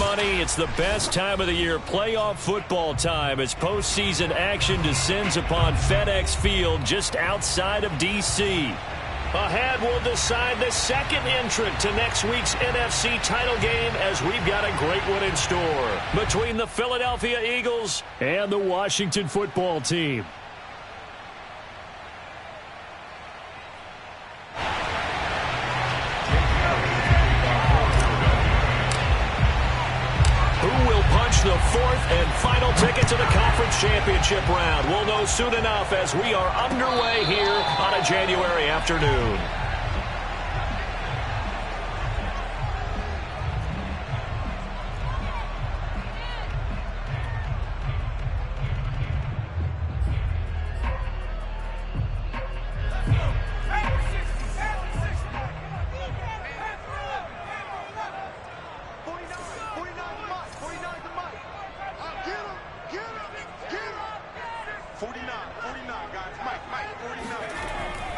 money. It's the best time of the year, playoff football time, as postseason action descends upon FedEx Field just outside of D.C. Ahead, we'll decide the second entrant to next week's NFC title game, as we've got a great one in store between the Philadelphia Eagles and the Washington football team. The fourth and final ticket to the conference championship round. We'll know soon enough as we are underway here on a January afternoon.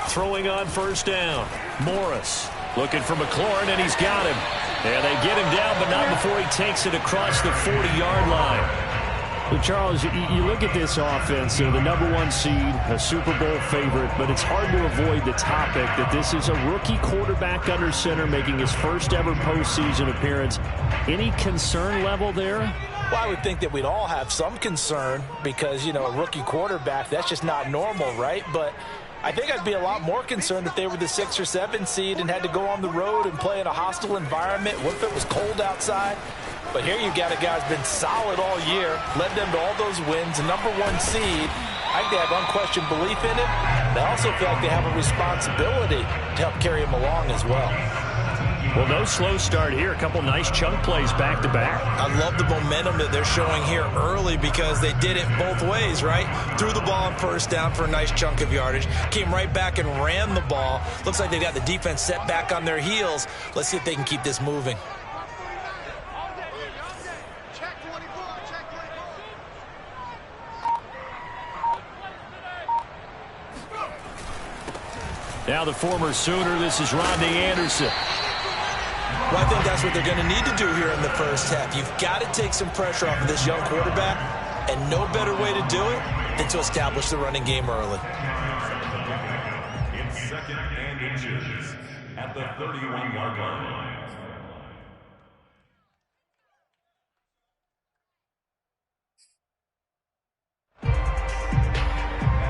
Throwing on first down. Morris looking for McLaurin, and he's got him. And they get him down, but not before he takes it across the 40-yard line. Well, Charles, you look at this offense, the #1 seed, a Super Bowl favorite, but it's hard to avoid the topic that this is a rookie quarterback under center making his first ever postseason appearance. Any concern level there? Well, I would think that we'd all have some concern because, you know, a rookie quarterback, that's just not normal, right? But I think I'd be a lot more concerned if they were the 6 or 7 seed and had to go on the road and play in a hostile environment. What if it was cold outside? But here you got a guy who's been solid all year, led them to all those wins, a #1 seed. I think they have unquestioned belief in him. They also feel like they have a responsibility to help carry him along as well. Well, no slow start here. A couple nice chunk plays back-to-back. I love the momentum that they're showing here early because they did it both ways, right? Threw the ball on first down for a nice chunk of yardage. Came right back and ran the ball. Looks like they've got the defense set back on their heels. Let's see if they can keep this moving. Now the former Sooner, this is Rodney Anderson. Well, I think that's what they're going to need to do here in the first half. You've got to take some pressure off of this young quarterback, and no better way to do it than to establish the running game early. In second and inches at the 31-yard line.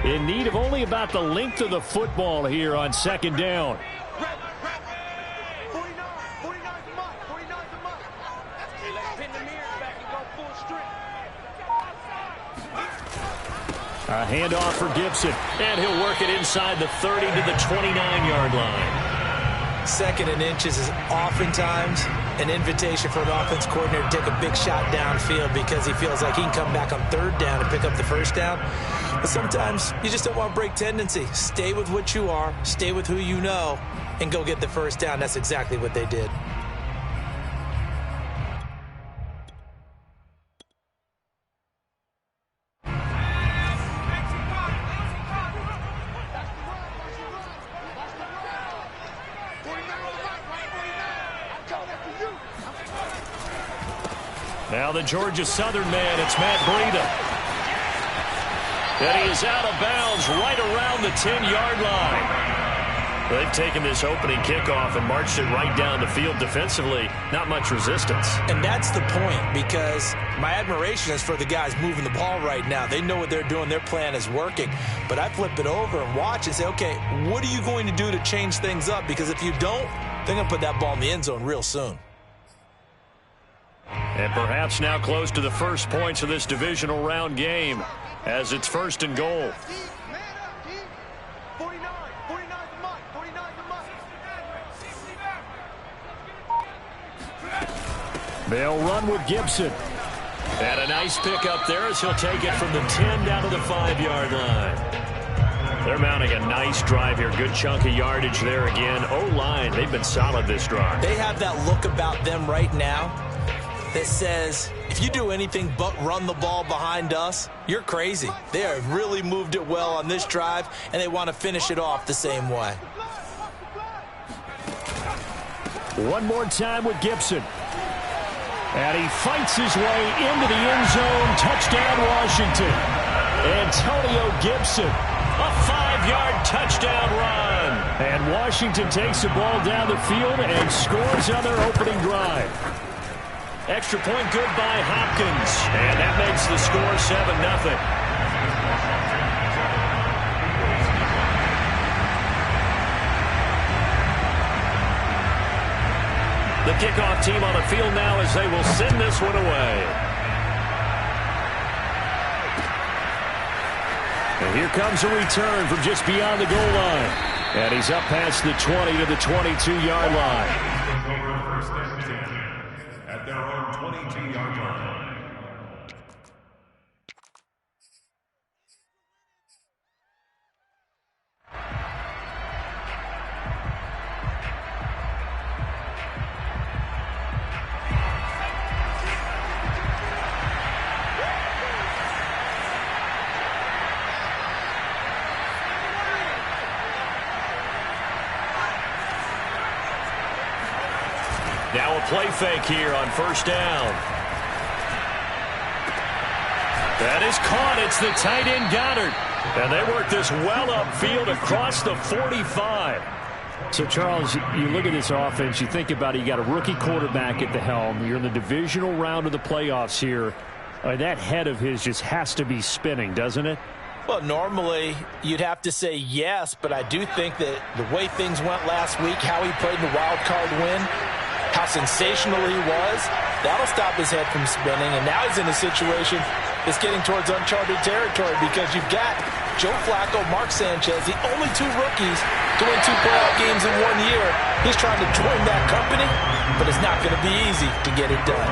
In need of only about the length of the football here on second down. A handoff for Gibson, and he'll work it inside the 30 to the 29-yard line. Second and inches is oftentimes an invitation for an offense coordinator to take a big shot downfield because he feels like he can come back on third down and pick up the first down. But sometimes you just don't want to break tendency. Stay with what you are, stay with who you know, and go get the first down. That's exactly what they did. Now the Georgia Southern man, it's Matt Breida. And he is out of bounds right around the 10-yard line. They've taken this opening kickoff and marched it right down the field defensively. Not much resistance. And that's the point, because my admiration is for the guys moving the ball right now. They know what they're doing. Their plan is working. But I flip it over and watch and say, okay, what are you going to do to change things up? Because if you don't, they're going to put that ball in the end zone real soon. And perhaps now close to the first points of this divisional round game as it's first and goal. They'll run with Gibson. And a nice pickup there as he'll take it from the 10 down to the 5-yard line. They're mounting a nice drive here. Good chunk of yardage there again. O-line, they've been solid this drive. They have that look about them right now that says, if you do anything but run the ball behind us, you're crazy. They have really moved it well on this drive, and they want to finish it off the same way. One more time with Gibson. And he fights his way into the end zone. Touchdown, Washington. Antonio Gibson, a 5-yard touchdown run. And Washington takes the ball down the field and scores on their opening drive. Extra point good by Hopkins. And that makes the score 7-0. The kickoff team on the field now as they will send this one away. And here comes a return from just beyond the goal line. And he's up past the 20 to the 22-yard line. At their own 22-yard line. Now a play fake here on first down. That is caught. It's the tight end Goddard. And they work this well upfield across the 45. So, Charles, you look at this offense, you think about it, you got a rookie quarterback at the helm. You're in the divisional round of the playoffs here. That head of his just has to be spinning, doesn't it? Well, normally you'd have to say yes, but I do think that the way things went last week, how he played in the wild card win, how sensational he was, that'll stop his head from spinning. And now he's in a situation that's getting towards uncharted territory because you've got Joe Flacco, Mark Sanchez, the only two rookies to win 2 playoff games in 1 year. He's trying to join that company, but it's not going to be easy to get it done.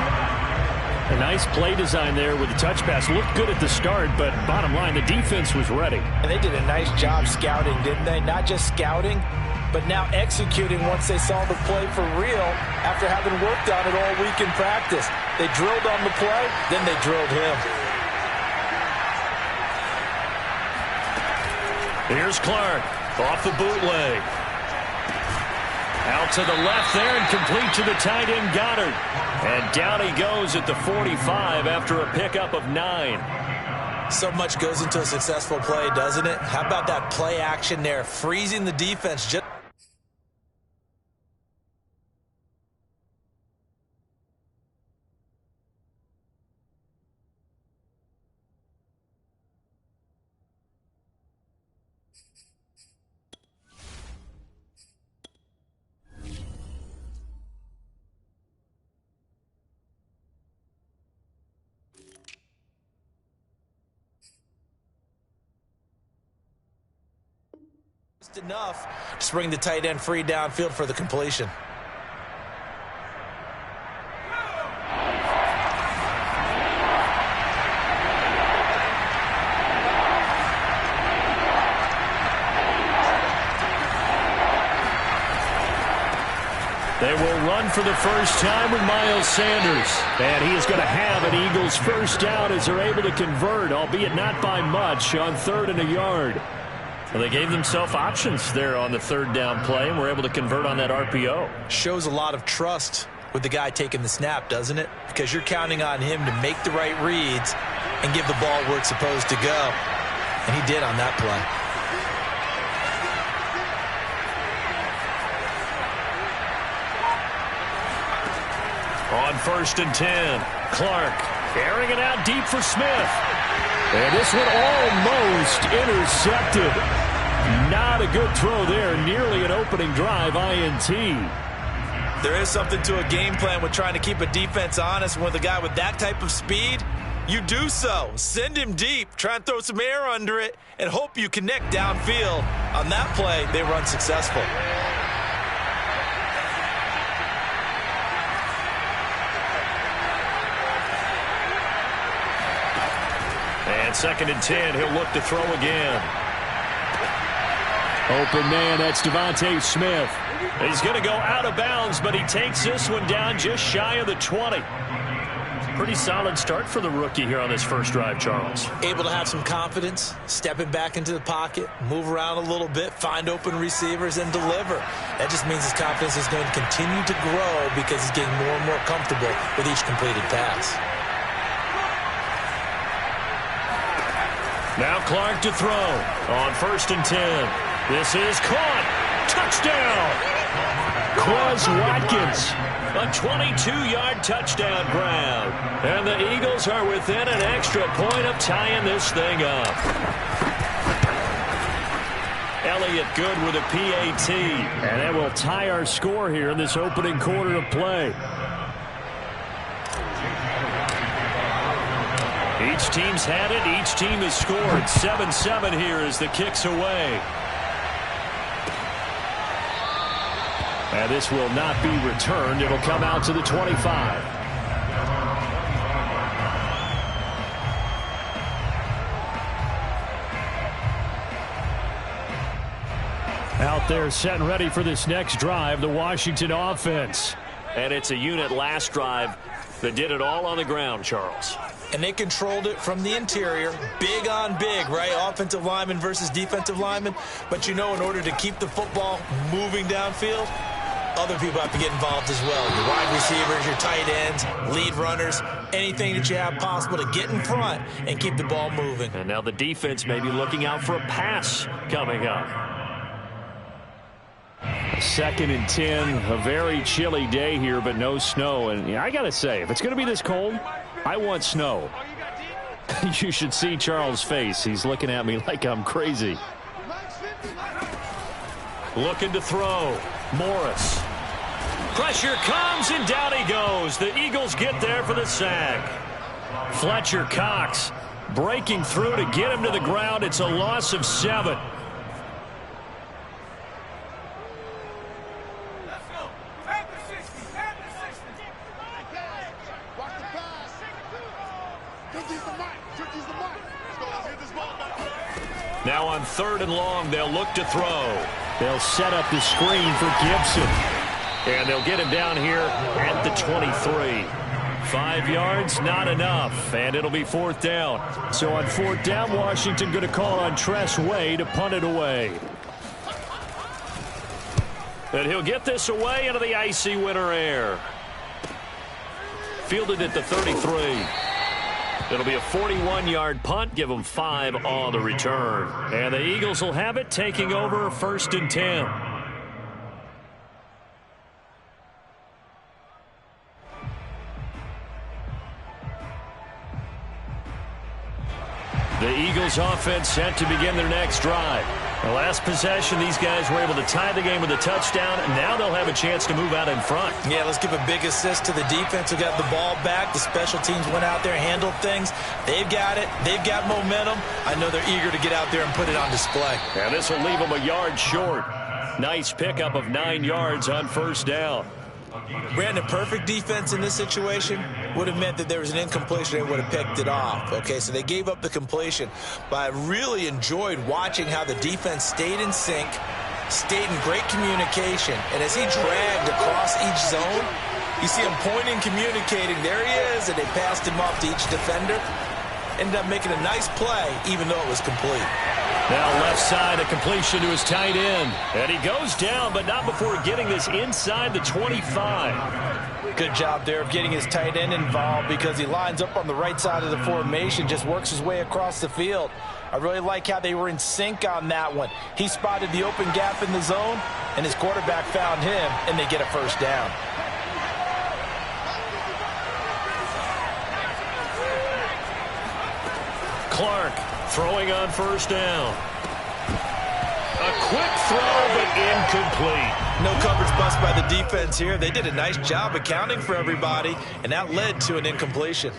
A nice play design there with the touch pass. Looked good at the start, but bottom line, the defense was ready. And they did a nice job scouting, didn't they? Not just scouting, but now executing once they saw the play for real after having worked on it all week in practice. They drilled on the play, then they drilled him. Here's Clark off the bootleg. Out to the left there and complete to the tight end Goddard. And down he goes at the 45 after a pickup of 9. So much goes into a successful play, doesn't it? How about that play action there, freezing the defense just... enough to bring the tight end free downfield for the completion. They will run for the first time with Miles Sanders. And he is going to have an Eagles first down as they're able to convert, albeit not by much, on 3rd and a yard. Well, they gave themselves options there on the 3rd down play and were able to convert on that RPO. Shows a lot of trust with the guy taking the snap, doesn't it? Because you're counting on him to make the right reads and give the ball where it's supposed to go. And he did on that play. On 1st and 10, Clark airing it out deep for Smith. And this one almost intercepted. Not a good throw there. Nearly an opening drive INT. There is something to a game plan with trying to keep a defense honest. With a guy with that type of speed, you do so. Send him deep. Try and throw some air under it and hope you connect downfield. On that play, they were unsuccessful. And 2nd and 10, he'll look to throw again. Open man, that's Devontae Smith. He's going to go out of bounds, but he takes this one down just shy of the 20. Pretty solid start for the rookie here on this first drive, Charles. Able to have some confidence, stepping back into the pocket, move around a little bit, find open receivers, and deliver. That just means his confidence is going to continue to grow because he's getting more and more comfortable with each completed pass. Now Clark to throw on 1st and 10. This is caught. Touchdown. Quez Watkins. A 22-yard touchdown grab. And the Eagles are within an extra point of tying this thing up. Elliott good with a PAT. And that will tie our score here in this opening quarter of play. Each team's had it. Each team has scored. 7-7 here as the kick's away. And this will not be returned. It'll come out to the 25. Out there set and ready for this next drive, the Washington offense. And it's a unit last drive that did it all on the ground, Charles. And they controlled it from the interior, big on big, right? Offensive lineman versus defensive lineman. But you know, in order to keep the football moving downfield, other people have to get involved as well. Your wide receivers, your tight ends, lead runners, anything that you have possible to get in front and keep the ball moving. And now the defense may be looking out for a pass coming up. 2nd and 10, a very chilly day here, but no snow. And I got to say, if it's going to be this cold, I want snow. You should see Charles' face. He's looking at me like I'm crazy. Looking to throw. Morris. Pressure comes, and down he goes. The Eagles get there for the sack. Fletcher Cox breaking through to get him to the ground. It's a loss of 7. Now on 3rd and long, they'll look to throw. They'll set up the screen for Gibson. And they'll get him down here at the 23. 5 yards, not enough. And it'll be 4th down. So on 4th down, Washington going to call on Tress Way to punt it away. And he'll get this away into the icy winter air. Fielded at the 33. It'll be a 41-yard punt. Give them 5 on the return. And the Eagles will have it, taking over 1st and 10. The Eagles offense set to begin their next drive. The last possession, these guys were able to tie the game with a touchdown, and now they'll have a chance to move out in front. Yeah, let's give a big assist to the defense who got the ball back. The special teams went out there and handled things. They've got it. They've got momentum. I know they're eager to get out there and put it on display. And this will leave them a yard short. Nice pickup of 9 yards on 1st down. Brandon, perfect defense in this situation would have meant that there was an incompletion. They would have picked it off. Okay, so they gave up the completion. But I really enjoyed watching how the defense stayed in sync, stayed in great communication. And as he dragged across each zone, you see him pointing, communicating. There he is, and they passed him off to each defender. Ended up making a nice play, even though it was complete. Now left side, a completion to his tight end. And he goes down, but not before getting this inside the 25. Good job there of getting his tight end involved because he lines up on the right side of the formation, just works his way across the field. I really like how they were in sync on that one. He spotted the open gap in the zone, and his quarterback found him, and they get a 1st down. Clark throwing on 1st down. A quick throw, but incomplete. No coverage bust by the defense here. They did a nice job accounting for everybody, and that led to an incompletion.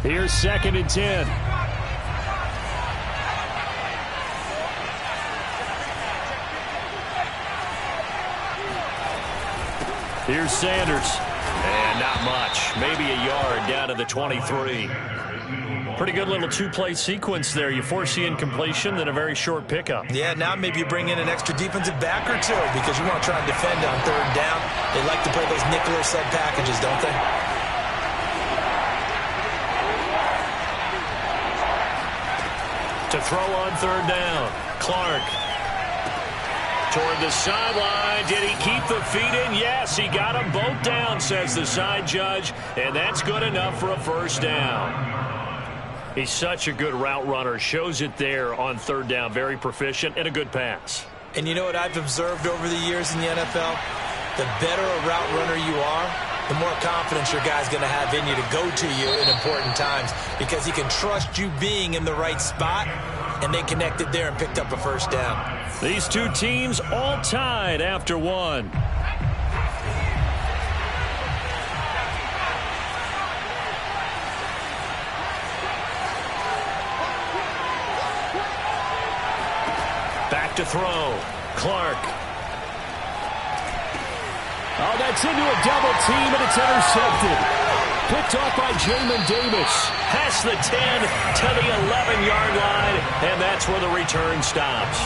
Here's 2nd and 10. Here's Sanders. And not much. Maybe a yard down to the 23. Pretty good little two-play sequence there. You force the incompletion, then a very short pickup. Yeah, now maybe you bring in an extra defensive back or two because you want to try and defend on third down. They like to play those nickel or sub packages, don't they? To throw on third down, Clark. Toward the sideline. Did he keep the feet in? Yes, he got them both down, says the side judge, and that's good enough for a first down. He's such a good route runner. Shows it there on third down. Very proficient and a good pass. And you know what I've observed over the years in the NFL? The better a route runner you are, the more confidence your guy's going to have in you to go to you in important times because he can trust you being in the right spot, and they connected there and picked up a first down. These two teams all tied after one. Back to throw. Clark. Oh, that's into a double team, and it's intercepted. Picked off by Jamin Davis. Past the 10 to the 11-yard line, and that's where the return stops.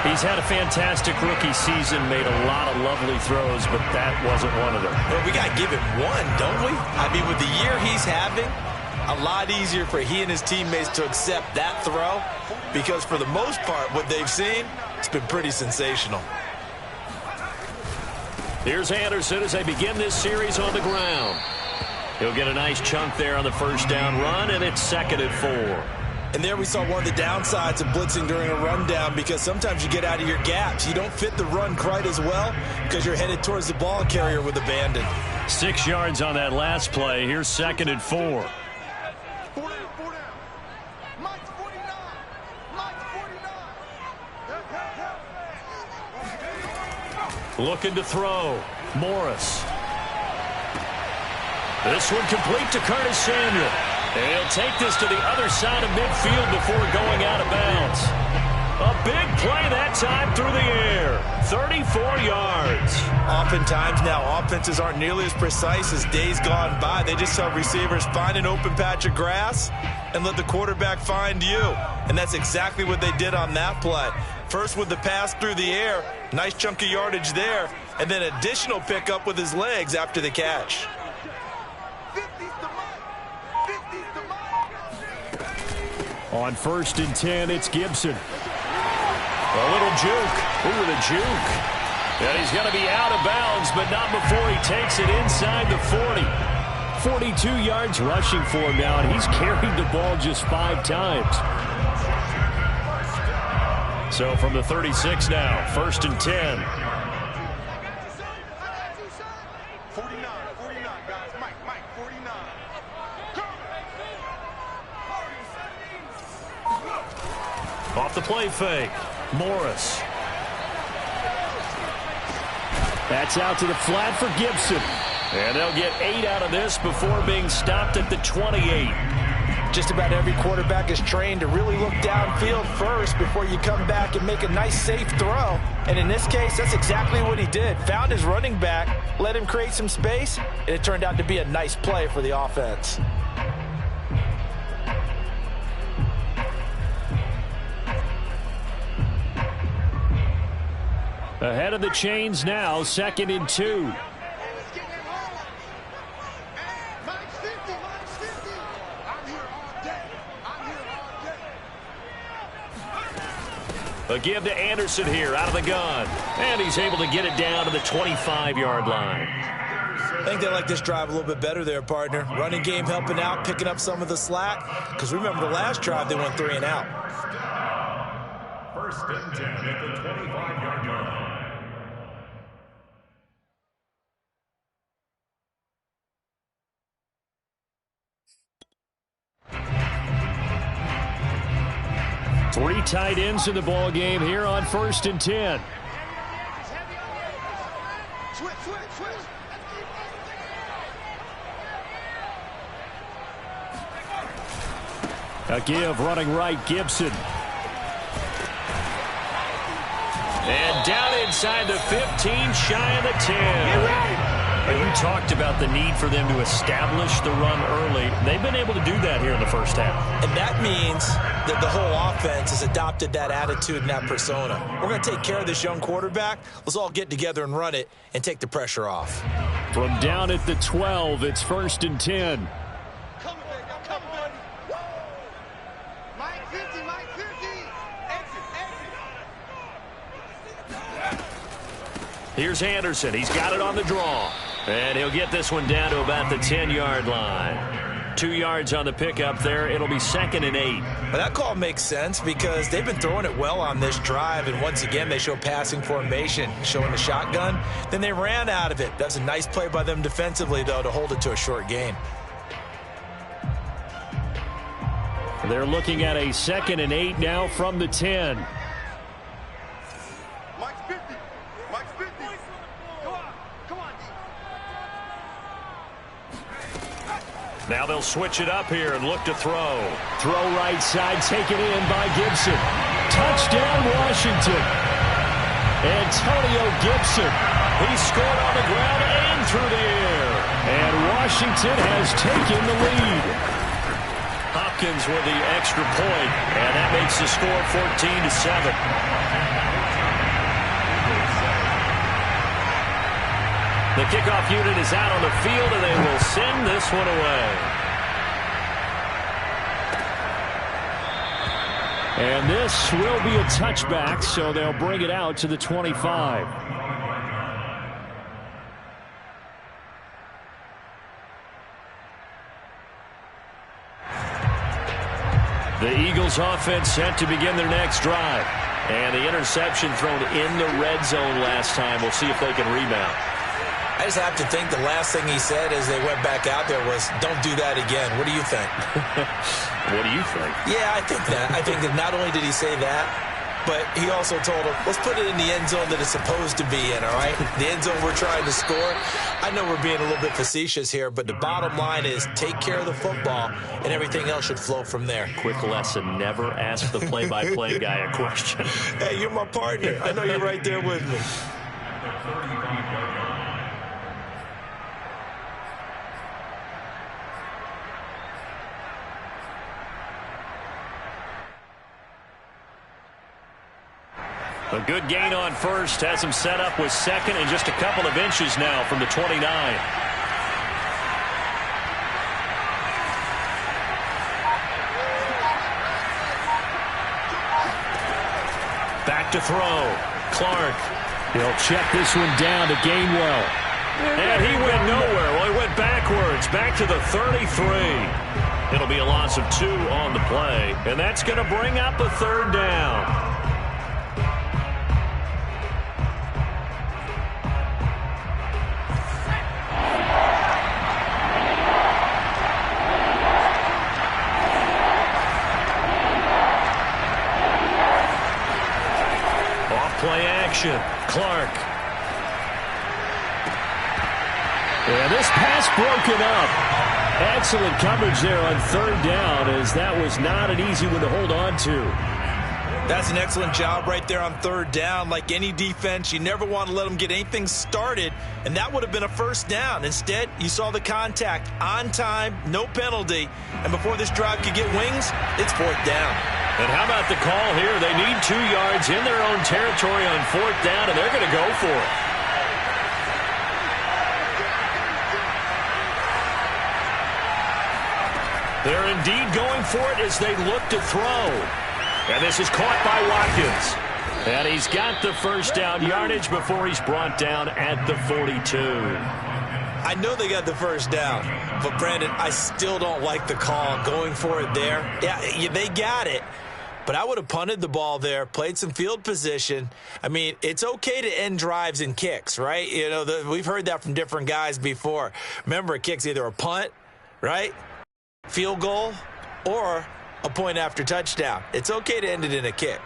He's had a fantastic rookie season, made a lot of lovely throws, but that wasn't one of them. Well, we got to give him one, don't we? I mean, with the year he's having, a lot easier for he and his teammates to accept that throw because for the most part, what they've seen, it's been pretty sensational. Here's Anderson as they begin this series on the ground. He'll get a nice chunk there on the first down run, and it's 2nd and 4. And there we saw one of the downsides of blitzing during a rundown because sometimes you get out of your gaps. You don't fit the run quite as well because you're headed towards the ball carrier with abandon. 6 yards on that last play. Here's 2nd and 4. Looking to throw. Morris. This one complete to Curtis Samuel. And he'll take this to the other side of midfield before going out of bounds. A big play that time through the air. 34 yards. Oftentimes now offenses aren't nearly as precise as days gone by. They just tell receivers, find an open patch of grass and let the quarterback find you. And that's exactly what they did on that play. First with the pass through the air, nice chunk of yardage there, and then additional pickup with his legs after the catch. On 1st and 10, it's Gibson. A little juke. Ooh, the juke. And he's going to be out of bounds, but not before he takes it inside the 40. 42 yards rushing for him now, and he's carried the ball just 5 times. So from the 36 now, 1st and 10. 49, guys. Mike, 49. Off the play fake. Morris. That's out to the flat for Gibson. And they'll get 8 out of this before being stopped at the 28. Just about every quarterback is trained to really look downfield first before you come back and make a nice, safe throw. And in this case, that's exactly what he did. Found his running back, let him create some space, and it turned out to be a nice play for the offense. Ahead of the chains now, 2nd and 2. A give to Anderson here out of the gun. And he's able to get it down to the 25-yard line. I think they like this drive a little bit better there, partner. Running game helping out, picking up some of the slack. Because remember the last drive, they went 3 and out. 1st and 10 at the 25-yard line. Three tight ends in the ball game here on 1st and 10. A give running right, Gibson. And down inside the 15, shy of the 10. And you talked about the need for them to establish the run early. They've been able to do that here in the first half. And that means that the whole offense has adopted that attitude and that persona. We're going to take care of this young quarterback. Let's all get together and run it and take the pressure off. From down at the 12, it's 1st and 10. Come, baby. Come, buddy. Mike 50, Mike 50. Exit. Here's Anderson. He's got it on the draw. And he'll get this one down to about the 10-yard line. 2 yards on the pickup there. It'll be 2nd and 8. Well, that call makes sense because they've been throwing it well on this drive, and once again they show passing formation, showing the shotgun. Then they ran out of it. That's a nice play by them defensively, though, to hold it to a short gain. They're looking at a 2nd and 8 now from the 10. Mike's 50. Mike's 50. Come on, Now they'll switch it up here and look to throw. Throw right side, taken in by Gibson. Touchdown, Washington. Antonio Gibson. He scored on the ground and through the air. And Washington has taken the lead. Hopkins with the extra point, and that makes the score 14-7. The kickoff unit is out on the field, and they will send this one away. And this will be a touchback, so they'll bring it out to the 25. The Eagles offense set to begin their next drive. And the interception thrown in the red zone last time. We'll see if they can rebound. I just have to think the last thing he said as they went back out there was, don't do that again. What do you think? What do you think? Yeah, I think that. I think that not only did he say that, but he also told him, let's put it in the end zone that it's supposed to be in, all right? The end zone we're trying to score. I know we're being a little bit facetious here, but the bottom line is take care of the football, and everything else should flow from there. Quick lesson, never ask the play-by-play guy a question. Hey, you're my partner. I know you're right there with me. A good gain on first. Has him set up with 2nd and just a couple of inches now from the 29. Back to throw. Clark. He'll check this one down to Gainwell. And he went nowhere. Well, he went backwards. Back to the 33. It'll be a loss of 2 on the play. And that's going to bring up a 3rd down. Play action. Clark. And this pass broken up. Excellent coverage there on 3rd down, as that was not an easy one to hold on to. That's an excellent job right there on 3rd down. Like any defense, you never want to let them get anything started, and that would have been a 1st down. Instead, you saw the contact on time, no penalty, and before this drive could get wings, it's 4th down. And how about the call here? They need 2 yards in their own territory on 4th down, and they're going to go for it. They're indeed going for it as they look to throw. And this is caught by Watkins. And he's got the 1st down yardage before he's brought down at the 42. I know they got the 1st down, but Brandon, I still don't like the call going for it there. Yeah, they got it. But I would have punted the ball there, played some field position. I mean, it's okay to end drives and kicks, right? You know, we've heard that from different guys before. Remember, a kick's either a punt, right, field goal, or a point after touchdown. It's okay to end it in a kick.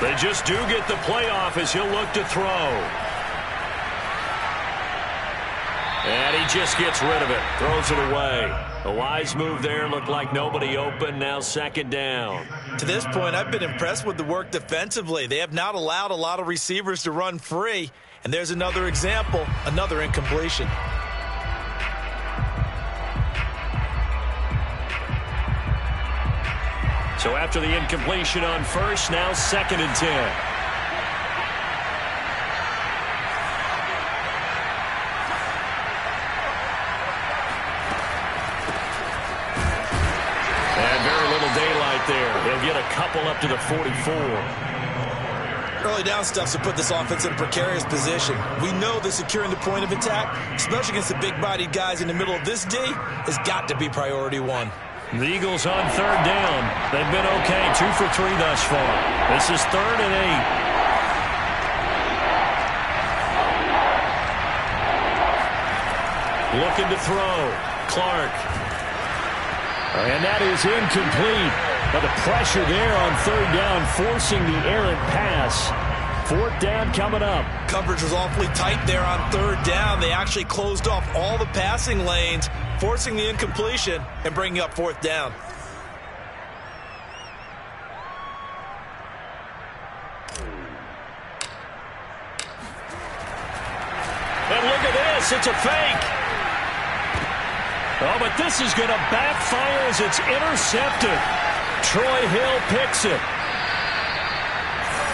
They just do get the playoff as he'll look to throw. And he just gets rid of it, throws it away. A wise move there, looked like nobody open, now second down. To this point, I've been impressed with the work defensively. They have not allowed a lot of receivers to run free. And there's another example, another incompletion. So after the incompletion on first, now second and 10. There. He'll get a couple up to the 44. Early down stuff to put this offense in a precarious position. We know that securing the point of attack, especially against the big-bodied guys in the middle of this D, has got to be priority one. The Eagles on third down. They've been okay, 2 for 3 thus far. This is 3rd and 8. Looking to throw. Clark. And that is incomplete. But the pressure there on third down, forcing the errant pass. 4th down coming up. Coverage was awfully tight there on third down. They actually closed off all the passing lanes, forcing the incompletion and bringing up 4th down. And look at this. It's a fake. Oh, but this is going to backfire as it's intercepted. Troy Hill picks it.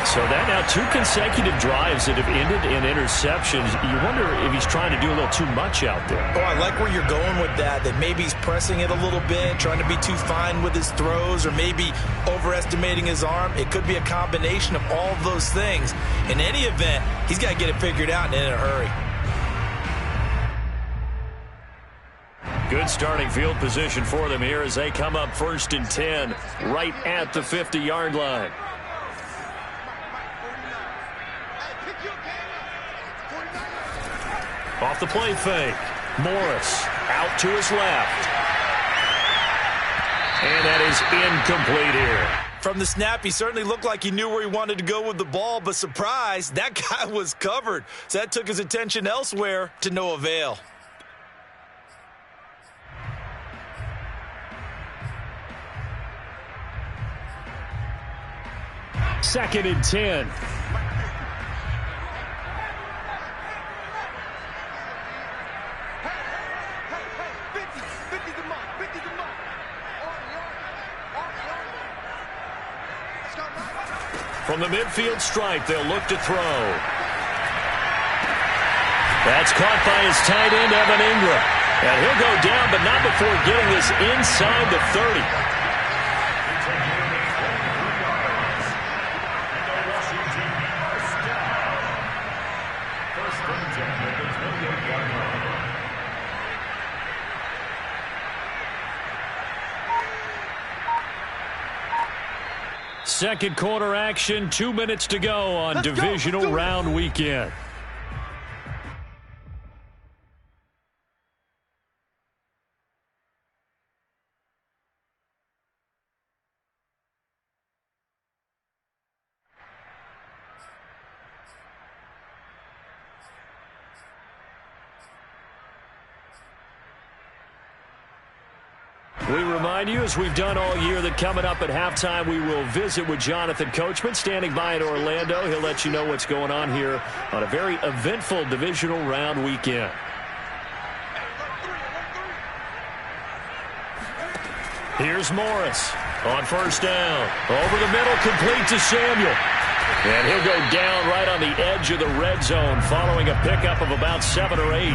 So that now 2 consecutive drives that have ended in interceptions. You wonder if he's trying to do a little too much out there. Oh, I like where you're going with that maybe he's pressing it a little bit, trying to be too fine with his throws, or maybe overestimating his arm. It could be a combination of all of those things. In any event, he's got to get it figured out and in a hurry. Good starting field position for them here as they come up 1st and 10 right at the 50-yard line. Off the play fake. Morris out to his left. And that is incomplete here. From the snap, he certainly looked like he knew where he wanted to go with the ball, but surprise, that guy was covered. So that took his attention elsewhere to no avail. 2nd and 10. From the midfield stripe, they'll look to throw. That's caught by his tight end, Evan Ingram. And he'll go down, but not before getting this inside the 30. Second quarter action, 2 minutes to go on divisional round weekend. We remind you, as we've done all year, that coming up at halftime, we will visit with Jonathan Coachman, standing by in Orlando. He'll let you know what's going on here on a very eventful divisional round weekend. Here's Morris on first down. Over the middle, complete to Samuel. And he'll go down right on the edge of the red zone following a pickup of about 7 or 8.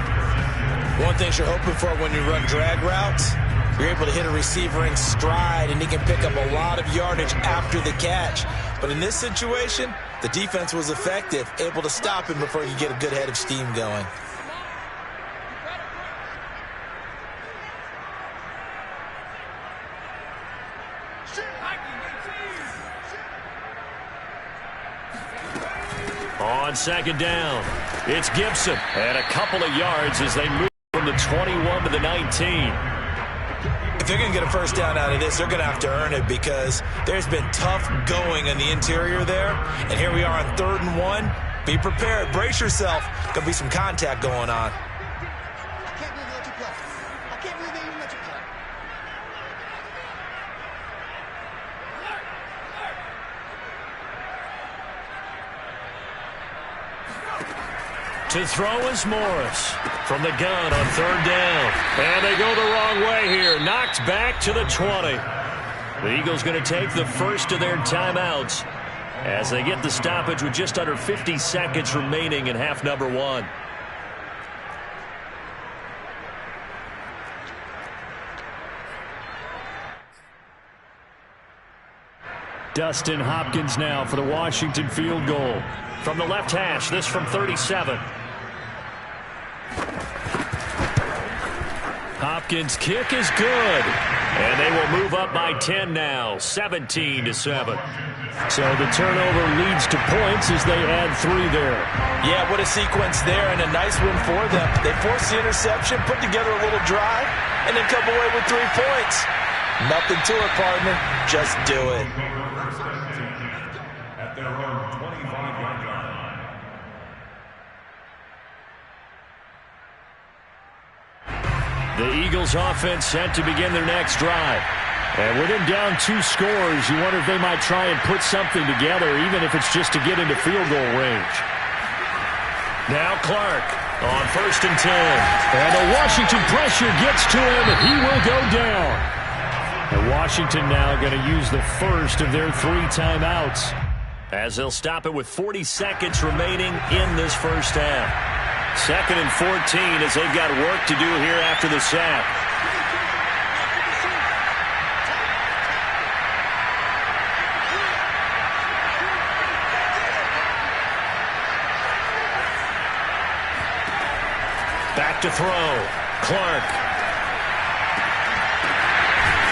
One thing you're hoping for when you run drag routes, you're able to hit a receiver in stride, and he can pick up a lot of yardage after the catch. But in this situation, the defense was effective, able to stop him before you get a good head of steam going. On second down, it's Gibson. And a couple of yards as they move from the 21 to the 19. If If they're going to get a first down out of this, they're going to have to earn it because there's been tough going in the interior there. And here we are on 3rd and 1. Be prepared. Brace yourself. Going to be some contact going on. To throw is Morris from the gun on 3rd down. And they go the wrong way here. Knocked back to the 20. The Eagles going to take the first of their timeouts as they get the stoppage with just under 50 seconds remaining in half number 1. Dustin Hopkins now for the Washington field goal. From the left hash, this from 37. Hopkins' kick is good. And they will move up by 10 now, 17-7. So the turnover leads to points as they add 3 there. Yeah, what a sequence there, and a nice win for them. They forced the interception, put together a little drive, and then come away with 3 points. Nothing to it, partner. Just do it. At their own 25-yard line. The Eagles offense set to begin their next drive. And with him down 2 scores, you wonder if they might try and put something together, even if it's just to get into field goal range. Now Clark on 1st and 10. And the Washington pressure gets to him, and he will go down. And Washington now going to use the first of their 3 timeouts, as they'll stop it with 40 seconds remaining in this first half. 2nd and 14 as they've got work to do here after the sack. Back to throw. Clark.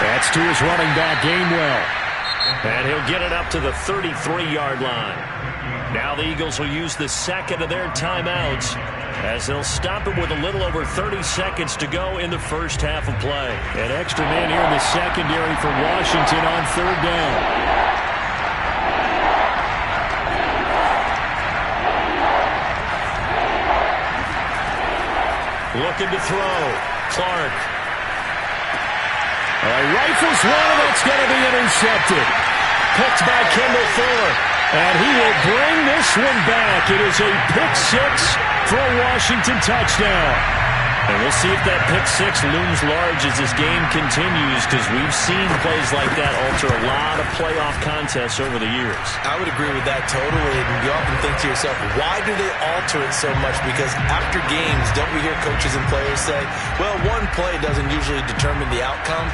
That's to his running back, Gainwell. And he'll get it up to the 33-yard line. Now the Eagles will use the second of their timeouts as they'll stop it with a little over 30 seconds to go in the first half of play. An extra man here in the secondary for Washington on 3rd down. Looking to throw. Clark. Rifles one, that's going to be intercepted. Picked by Kendall Fuller. And he will bring this one back. It is a pick 6 for a Washington touchdown. And we'll see if that pick 6 looms large as this game continues, because we've seen plays like that alter a lot of playoff contests over the years. I would agree with that totally. And you often think to yourself, why do they alter it so much? Because after games, don't we hear coaches and players say, well, one play doesn't usually determine the outcome?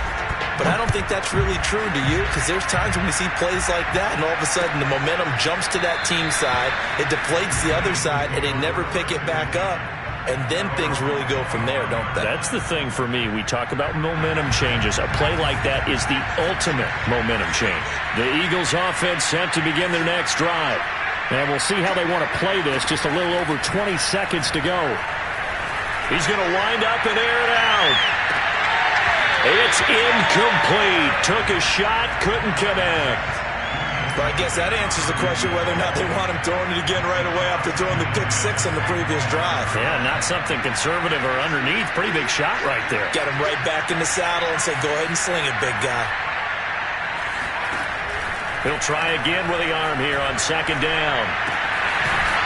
But I don't think that's really true, do you? Because there's times when we see plays like that, and all of a sudden the momentum jumps to that team side, it deflates the other side, and they never pick it back up. And then things really go from there, don't they? That's the thing for me. We talk about momentum changes. A play like that is the ultimate momentum change. The Eagles offense set to begin their next drive. And we'll see how they want to play this. Just a little over 20 seconds to go. He's going to wind up and air it out. It's incomplete. Took a shot, couldn't connect. But I guess that answers the question whether or not they want him throwing it again right away after throwing the pick 6 on the previous drive. Yeah, not something conservative or underneath. Pretty big shot right there. Get him right back in the saddle and say, go ahead and sling it, big guy. He'll try again with the arm here on 2nd down.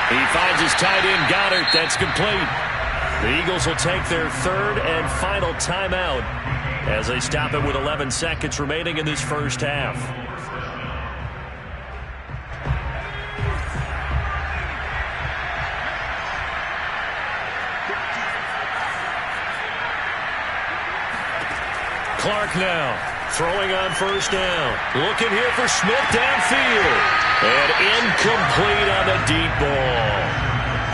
He finds his tight end, Goddard. That's complete. The Eagles will take their 3rd and final timeout as they stop it with 11 seconds remaining in this first half. Clark now throwing on 1st down. Looking here for Smith downfield. And incomplete on the deep ball.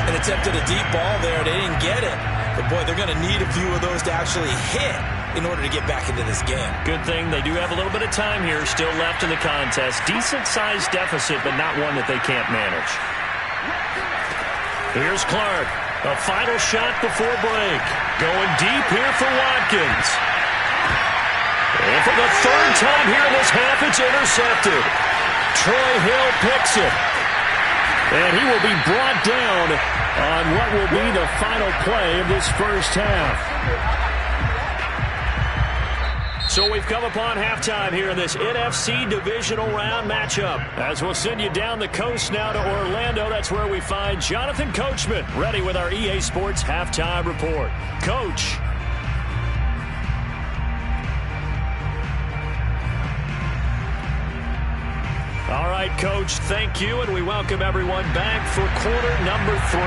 An attempt at a deep ball there. They didn't get it. But, boy, they're going to need a few of those to actually hit in order to get back into this game. Good thing they do have a little bit of time here still left in the contest. Decent-sized deficit, but not one that they can't manage. Here's Clark. A final shot before break. Going deep here for Watkins. And for the third time here in this half, it's intercepted. Troy Hill picks it. And he will be brought down on what will be the final play of this first half. So we've come upon halftime here in this NFC divisional round matchup. As we'll send you down the coast now to Orlando, that's where we find Jonathan Coachman, ready with our EA Sports halftime report. Coach. All right, Coach, thank you, and we welcome everyone back for quarter number 3.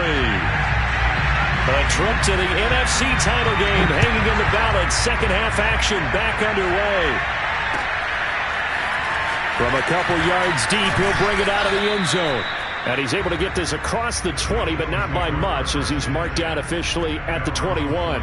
A trip to the NFC title game hanging in the balance. Second half action back underway. From a couple yards deep, he'll bring it out of the end zone. And he's able to get this across the 20, but not by much, as he's marked down officially at the 21.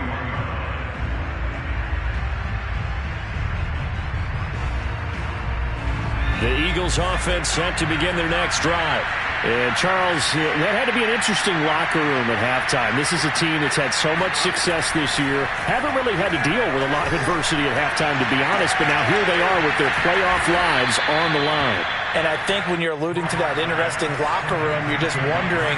The Eagles offense set to begin their next drive. And, Charles, that had to be an interesting locker room at halftime. This is a team that's had so much success this year. Haven't really had to deal with a lot of adversity at halftime, to be honest. But now here they are with their playoff lives on the line. And I think when you're alluding to that interesting locker room, you're just wondering,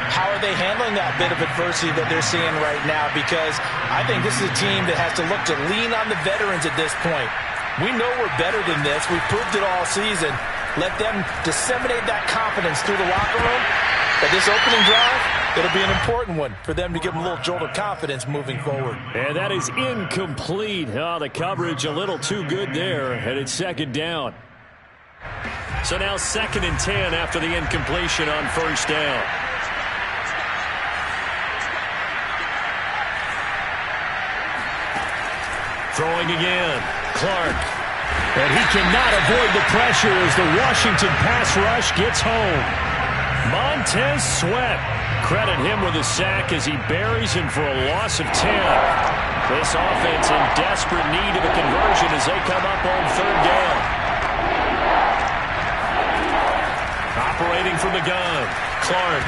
how are they handling that bit of adversity that they're seeing right now? Because I think this is a team that has to look to lean on the veterans at this point. We know we're better than this. We've proved it all season. Let them disseminate that confidence through the locker room. But this opening drive, it'll be an important one for them to give them a little jolt of confidence moving forward. And that is incomplete. Oh, the coverage a little too good there, and it's second down. So now 2nd and 10 after the incompletion on first down. Throwing again, Clark. And he cannot avoid the pressure as the Washington pass rush gets home. Montez Sweat. Credit him with a sack as he buries him for a loss of 10. This offense in desperate need of a conversion as they come up on third down. Operating from the gun, Clark.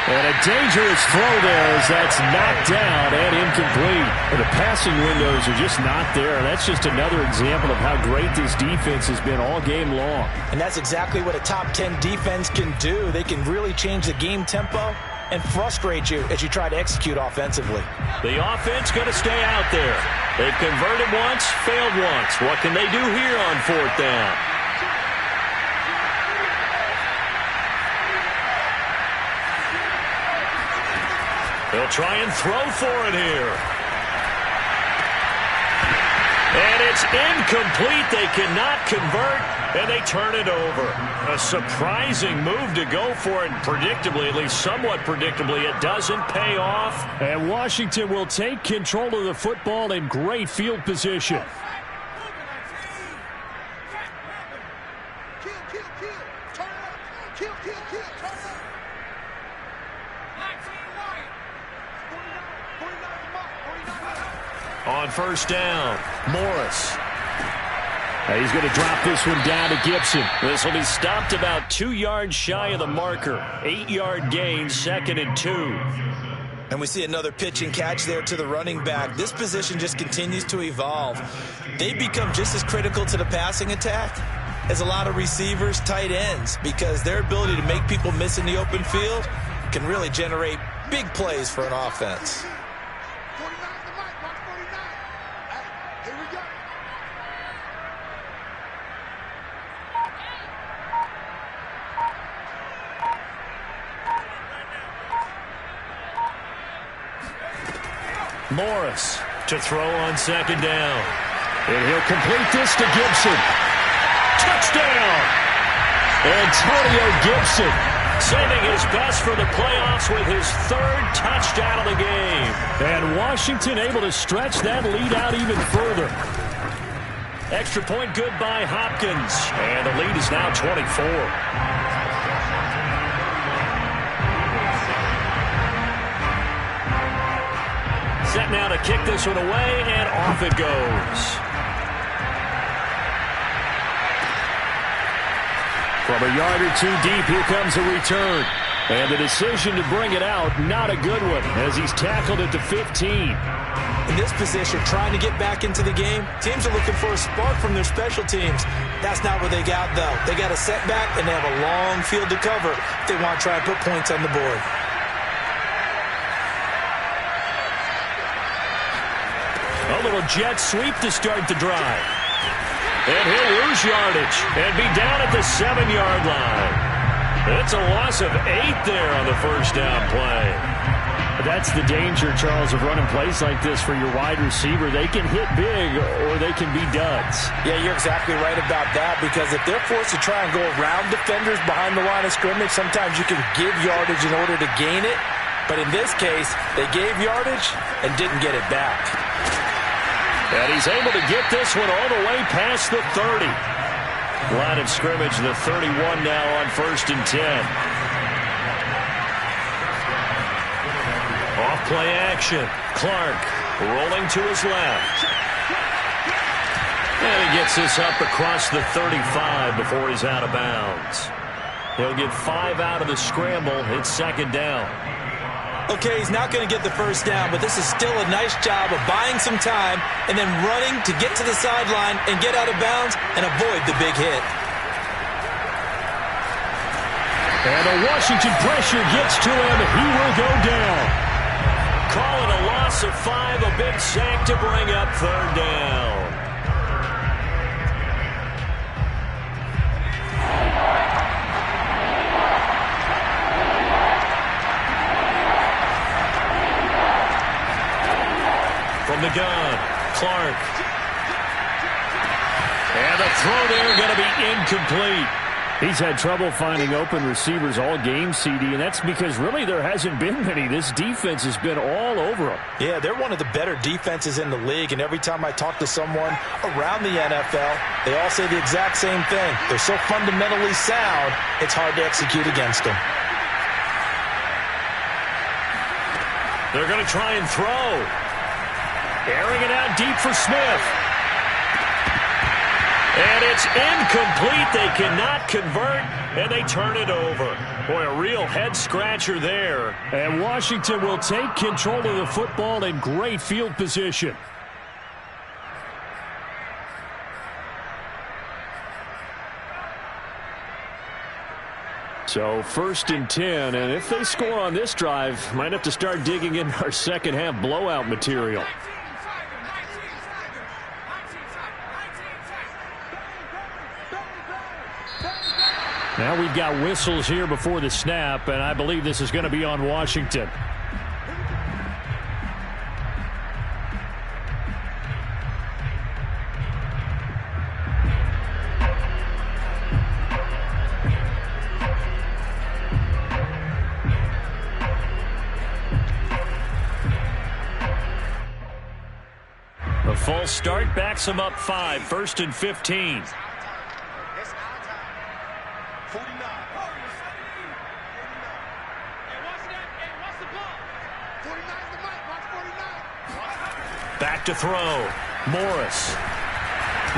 And a dangerous throw there as that's knocked down and incomplete. And the passing windows are just not there. That's just another example of how great this defense has been all game long. And that's exactly what a top 10 defense can do. They can really change the game tempo and frustrate you as you try to execute offensively. The offense going to stay out there. They've converted once, failed once. What can they do here on fourth down? They'll try and throw for it here. And it's incomplete. They cannot convert, and they turn it over. A surprising move to go for it, and predictably, at least somewhat predictably, it doesn't pay off. And Washington will take control of the football in great field position. On first down, Morris. He's going to drop this one down to Gibson. This will be stopped about 2 yards shy of the marker. 8-yard gain, 2nd and 2. And we see another pitch and catch there to the running back. This position just continues to evolve. They become just as critical to the passing attack as a lot of receivers, tight ends, because their ability to make people miss in the open field can really generate big plays for an offense. Morris to throw on second down. And he'll complete this to Gibson. Touchdown! Antonio Gibson saving his best for the playoffs with his 3rd touchdown of the game. And Washington able to stretch that lead out even further. Extra point good by Hopkins. And the lead is now 24. Set now to kick this one away, and off it goes. From a yard or 2 deep, here comes a return. And the decision to bring it out, not a good one, as he's tackled at the 15. In this position, trying to get back into the game, teams are looking for a spark from their special teams. That's not what they got, though. They got a setback, and they have a long field to cover if they want to try and put points on the board. A little jet sweep to start the drive. And he'll lose yardage and be down at the 7-yard line. It's a loss of 8 there on the first down play. That's the danger, Charles, of running plays like this for your wide receiver. They can hit big or they can be duds. Yeah, you're exactly right about that, because if they're forced to try and go around defenders behind the line of scrimmage, sometimes you can give yardage in order to gain it. But in this case, they gave yardage and didn't get it back. And he's able to get this one all the way past the 30. Line of scrimmage, the 31 now on 1st and 10. Off-play action. Clark rolling to his left. And he gets this up across the 35 before he's out of bounds. He'll get 5 out of the scramble. It's 2nd down. Okay, he's not going to get the first down, but this is still a nice job of buying some time and then running to get to the sideline and get out of bounds and avoid the big hit. And the Washington pressure gets to him. He will go down. Call it a loss of 5, a big sack to bring up 3rd down. From the gun, Clark. And the throw there going to be incomplete. He's had trouble finding open receivers all game, CD, and that's because really there hasn't been many. This defense has been all over them. Yeah, they're one of the better defenses in the league, and every time I talk to someone around the NFL, they all say the exact same thing. They're so fundamentally sound, it's hard to execute against them. They're going to try and throw. Airing it out deep for Smith. And it's incomplete. They cannot convert, and they turn it over. Boy, a real head-scratcher there. And Washington will take control of the football in great field position. So 1st and 10, and if they score on this drive, might have to start digging in our second half blowout material. Now we've got whistles here before the snap, and I believe this is going to be on Washington. A false start backs him up 5, 1st and 15. Back to throw. Morris.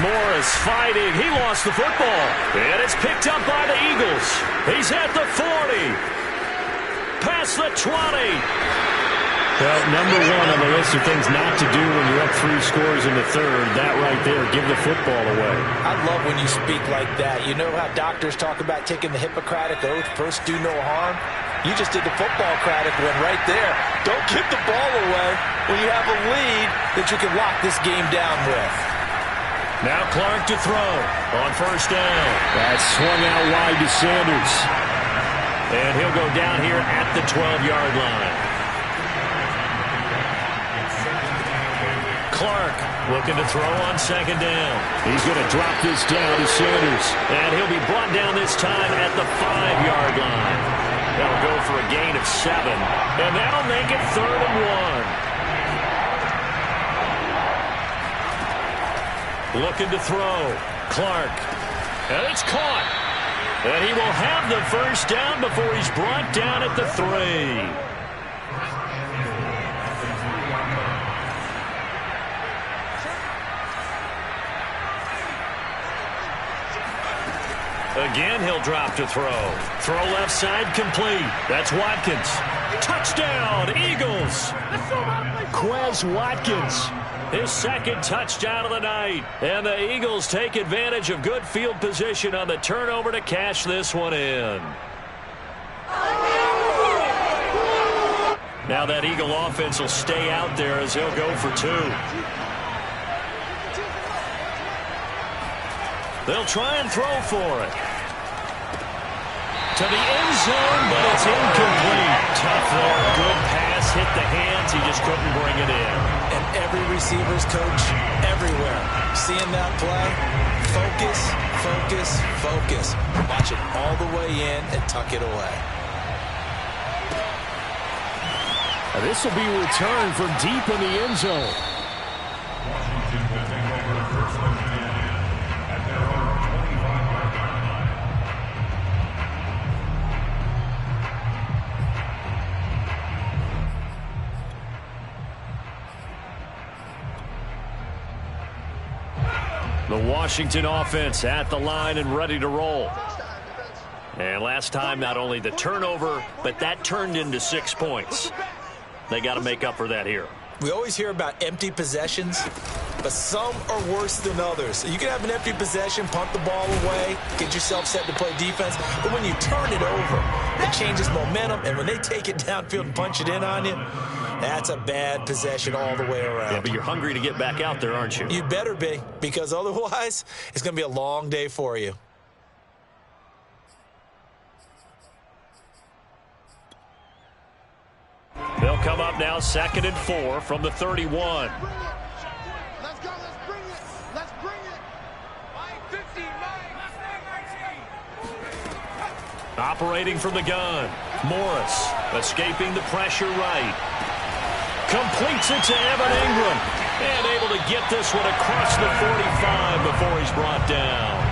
Morris fighting. He lost the football. And it's picked up by the Eagles. He's at the 40. Past the 20. Well, number 1 on the list of things not to do when you're up 3 scores in the 3rd. That right there, give the football away. I love when you speak like that. You know how doctors talk about taking the Hippocratic Oath, first do no harm? You just did the football-cratic one right there. Don't give the ball away when you have a lead that you can lock this game down with. Now Clark to throw on 1st down. That swung out wide to Sanders. And he'll go down here at the 12-yard line. Clark looking to throw on 2nd down. He's going to drop this down to Sanders. And he'll be brought down this time at the 5-yard line. That'll go for a gain of 7. And that'll make it 3rd and 1. Looking to throw. Clark. And it's caught. And he will have the first down before he's brought down at the 3. Again, he'll drop to throw. Throw left side complete. That's Watkins. Touchdown, Eagles. Quez Watkins, his second touchdown of the night. And the Eagles take advantage of good field position on the turnover to cash this one in. Now that Eagle offense will stay out there as he'll go for 2. They'll try and throw for it. To the end zone, but it's incomplete. Tough there. Good pass. Hit the hands. He just couldn't bring it in. And every receiver's coach everywhere. Seeing that play, focus, focus, focus. Watch it all the way in and tuck it away. This will be returned from deep in the end zone. Washington will take over first and 10 at their own 25-yard line. The Washington offense at the line and ready to roll. And last time, not only the turnover, but that turned into 6 points. They got to make up for that here. We always hear about empty possessions, but some are worse than others. You can have an empty possession, punt the ball away, get yourself set to play defense, but when you turn it over, it changes momentum, and when they take it downfield and punch it in on you, that's a bad possession all the way around. Yeah, but you're hungry to get back out there, aren't you? You better be, because otherwise, it's going to be a long day for you. They'll come up now 2nd and 4 from the 31. Let's go. Let's bring it. Let's bring it. 15, Operating from the gun. Morris escaping the pressure right. Completes it to Evan Ingram. And able to get this one across the 45 before he's brought down.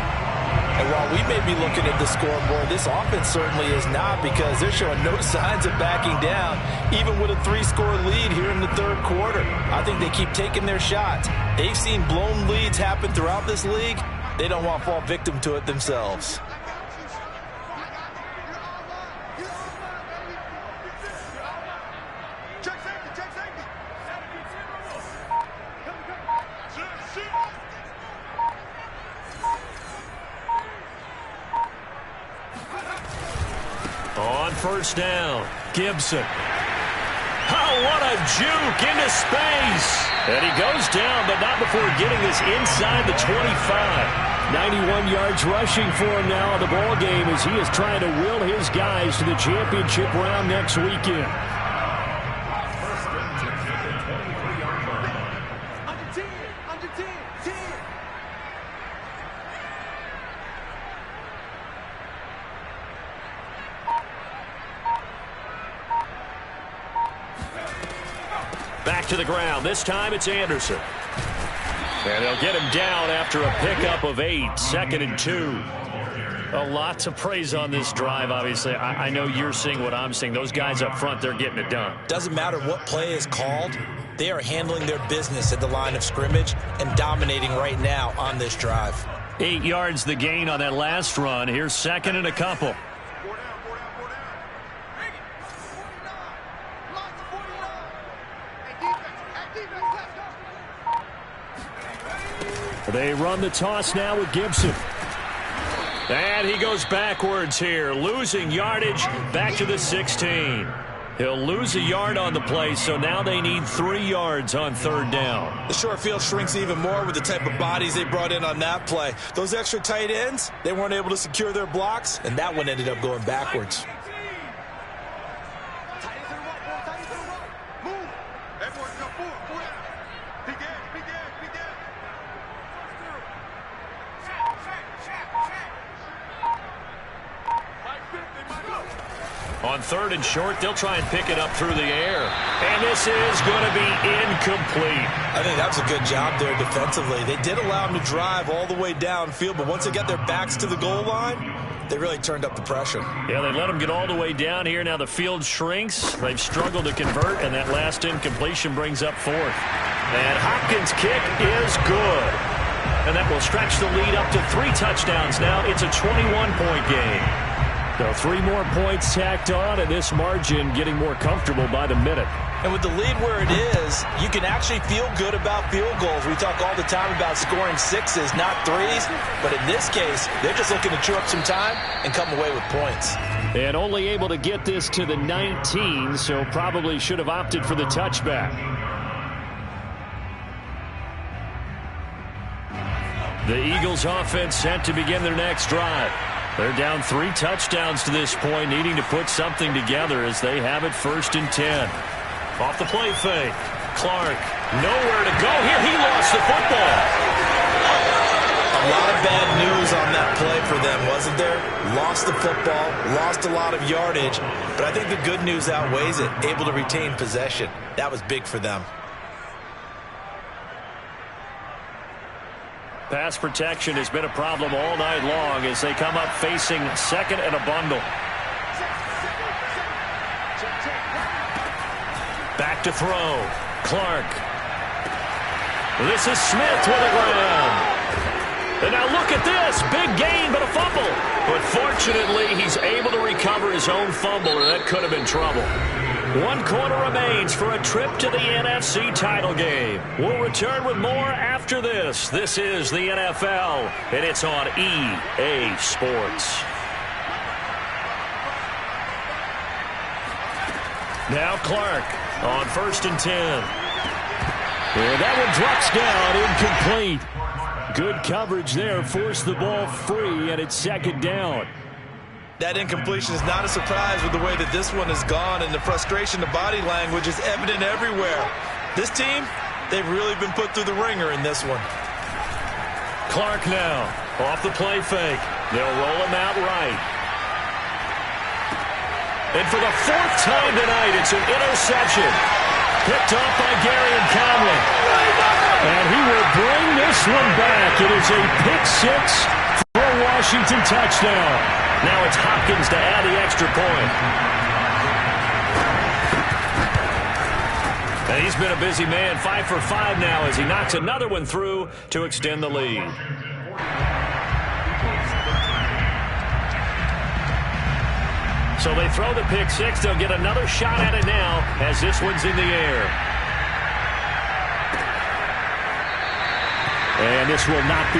And while we may be looking at the scoreboard, this offense certainly is not, because they're showing no signs of backing down, even with a 3-score lead here in the third quarter. I think they keep taking their shots. They've seen blown leads happen throughout this league. They don't want to fall victim to it themselves. On first down, Gibson. Oh, what a juke into space. And he goes down, but not before getting this inside the 25. 91 yards rushing for him now in the ball game as he is trying to will his guys to the championship round next weekend. Back to the ground. This time it's Anderson. And they'll get him down after a pickup of 8. 2nd and 2. A lot to praise on this drive, obviously. I know you're seeing what I'm seeing. Those guys up front, they're getting it done. Doesn't matter what play is called. They are handling their business at the line of scrimmage and dominating right now on this drive. 8 yards the gain on that last run. Here's 2nd and a couple. They run the toss now with Gibson. And he goes backwards here, losing yardage back to the 16. He'll lose a yard on the play, so now they need 3 yards on third down. The short field shrinks even more with the type of bodies they brought in on that play. Those extra tight ends, they weren't able to secure their blocks, and that one ended up going backwards. On 3rd and short, they'll try and pick it up through the air. And this is going to be incomplete. I think that was a good job there defensively. They did allow them to drive all the way downfield, but once they got their backs to the goal line, they really turned up the pressure. Yeah, they let them get all the way down here. Now the field shrinks. They've struggled to convert, and that last incompletion brings up 4th. And Hopkins' kick is good. And that will stretch the lead up to 3 touchdowns now. It's a 21-point game. So 3 more points tacked on, and this margin getting more comfortable by the minute. And with the lead where it is, you can actually feel good about field goals. We talk all the time about scoring 6s, not 3s. But in this case, they're just looking to chew up some time and come away with points. And only able to get this to the 19, so probably should have opted for the touchback. The Eagles offense set to begin their next drive. They're down 3 touchdowns to this point, needing to put something together as they have it 1st and 10. Off the play fake. Clark, nowhere to go here. He lost the football. A lot of bad news on that play for them, wasn't there? Lost the football, lost a lot of yardage, but I think the good news outweighs it. Able to retain possession. That was big for them. Pass protection has been a problem all night long as they come up facing 2nd and a bundle. Back to throw. Clark. This is Smith with a grab. And now look at this. Big gain, but a fumble. But fortunately, he's able to recover his own fumble, or that could have been trouble. 1 quarter remains for a trip to the NFC title game. We'll return with more after this. This is the NFL, and it's on EA Sports. Now Clark on 1st and 10. And that one drops down, incomplete. Good coverage there, forced the ball free, and it's 2nd down. That incompletion is not a surprise with the way that this one has gone, and the frustration, the body language is evident everywhere. This team, they've really been put through the ringer in this one. Clark now, off the play fake. They'll roll him out right. And for the 4th time tonight, it's an interception. Picked off by Gary and Conley. And he will bring this one back. It is a pick 6 for a Washington touchdown. Now it's Hopkins to add the extra point. And he's been a busy man, 5 for 5 now as he knocks another one through to extend the lead. So they throw the pick 6. They'll get another shot at it now as this one's in the air. And this will not be...